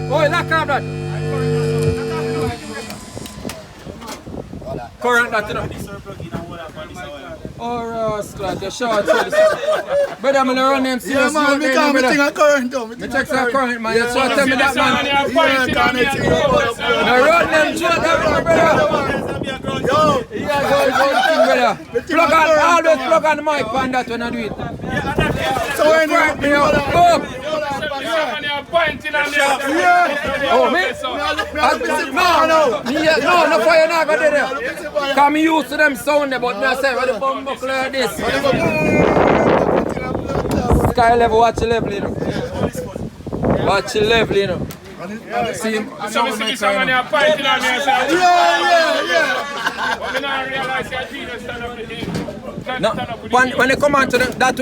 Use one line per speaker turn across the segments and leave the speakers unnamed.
Oh, lock up that. Current that, you know. Oh, rascal, the short. Brother, I'm going to run them serious.
Yeah, man, me can't think of current, though.
Me check some current, man. You try to tell me that, man.
Yeah, can't it.
Now run them short, brother.
Yo.
Yeah, go, brother. Plug on, always plug on the mic on that when I do it.
So when you
Oh, me? No, no fire not go there. Cause me used to them sound there, but me I say, what the bum buckle like this? Sky level, watch the level, you know. Watch the level, you know. See him?
So we see someone here fighting on me and say,
yeah.
But we don't realize that Jesus stand up with him.
No, when they come on to them, that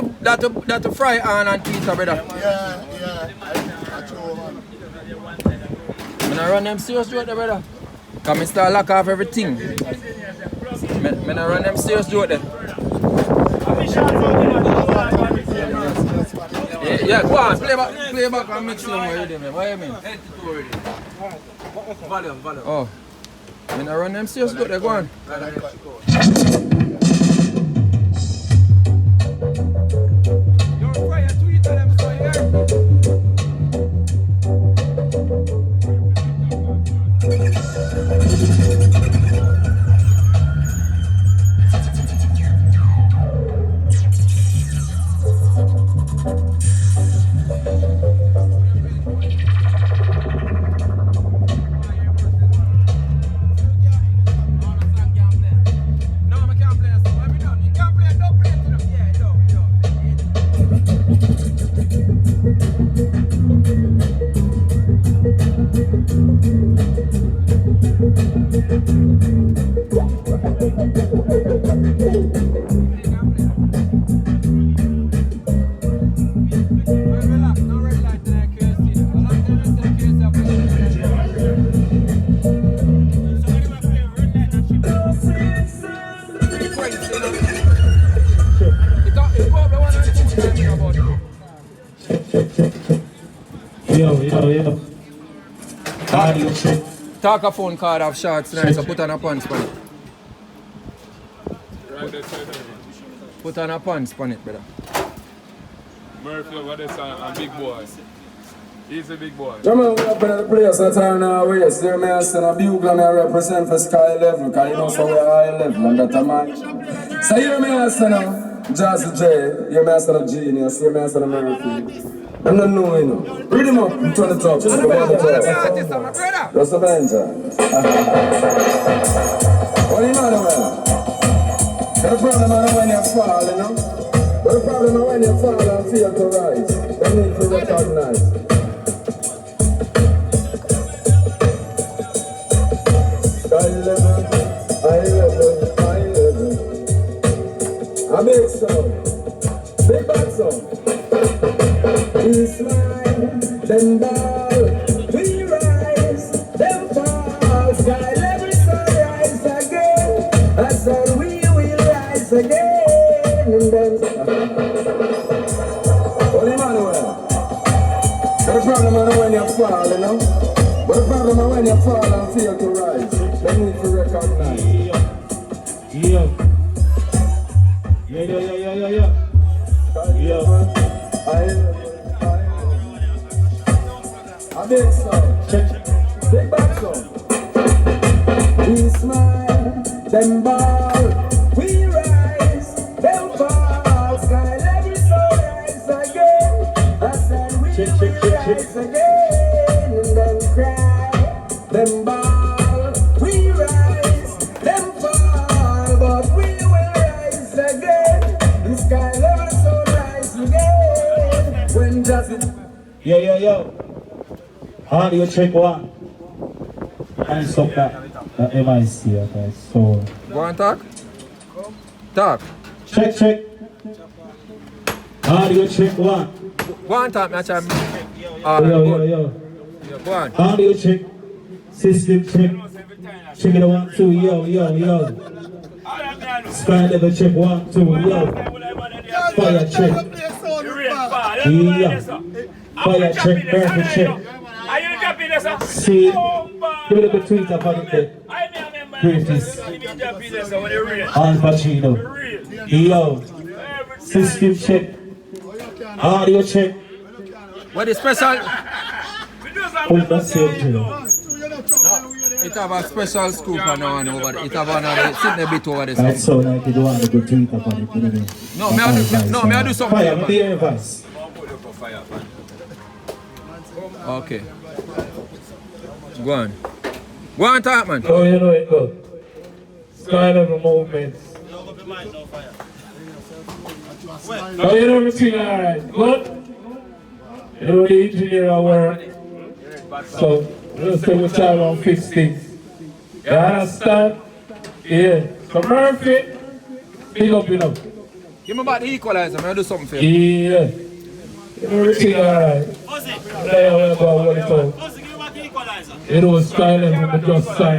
to fry on and Twitter, brother.
Yeah. I true, man.
When I run them serious joke there, brother. Cause me start lock off everything. When I run them serious joke there. Yeah, go on, play back and mix them already, man. What do you mean? Volume. Oh. When I run them serious joke there, go on. Don't fry a tweet on them, so here.
Yo.
Talk a phone card off shorts tonight, so put on a pants on it. Put on a pants on it, brother.
Murphy over this and big boy. He's a big boy.
Come on, we up in the place that are now waist. There may I stand a bugle and I represent for sky level, because you know so we're high level and that a man. So here may I stand a Jazzy J, here may I stand a Genius, here may I stand a Murphy. I'm not knowing, you know. Read him up, I'm trying to talk. Just a Avenger. What do you know, man? The problem is when you fall, you know? But the problem is when you fall and fail to rise. You need to recognize. Sky level, high level. A big sound, big bad sound. We smile, then bow, we rise, then fall. Sky level, so rise again. That's how we will rise again. And then, well, Emmanuel, the problem is when you fall, you know. But the problem is when you fall and fail to rise. They need to recognize. A big song, big back song. We smile, then bow, we rise, then fall. Sky level, so rise again. I said we will rise again. And then cry, then bow, we rise, then fall. But we will rise again. The sky level, so rise again. When does it?
Yo. Audio check one. And stop that MIC, okay, so.
Go on, talk. Talk.
Check. Audio check one.
Go on, talk, match.
Yo.
Go on.
Audio check. System check. Check it 1, 2, yo. Sky level check 1, 2, yo. Fire check. Yeah. Fire check, perfect check.
Are you dropping the
See, give it a good tweet upon it there. Greatest. Al Pacino. Yo. System check. Audio check.
What is special?
Put the same to
It have a special scoop on one over there. It have another sitting a bit over there.
Right, so like you don't want a good tweet upon it.
No, me I do something.
Fire, me the advice.
Okay. Go on. Go on, talk, man.
Oh, you know it go. Style of a movement. Oh, you know everything alright. Good? You know the engineer at work. So, let's take a time on fix things. You understand? Yeah. So Murphy, big up, you know.
Give me back the equalizer, man. I do something for you.
Yeah. You know everything alright. There you go, what it's all. You know, style of a just sign.